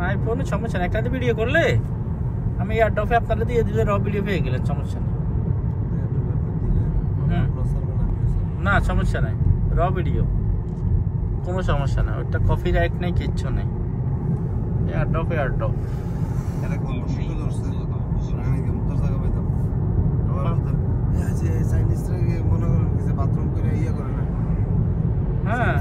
আইফোনে সমস্যা নেই, একটা ভিডিও করলে আমি এয়ারড্রপে আপনারা দিয়ে দিলে র ভিডিও পেয়ে গেলেন, সমস্যা নেই। না সমস্যা নাই, র ভিডিও কোনো সমস্যা না, ওটা কপি রাইট নেই, কিচ্ছু নেই। এয়ারড্রপ হ্যাঁ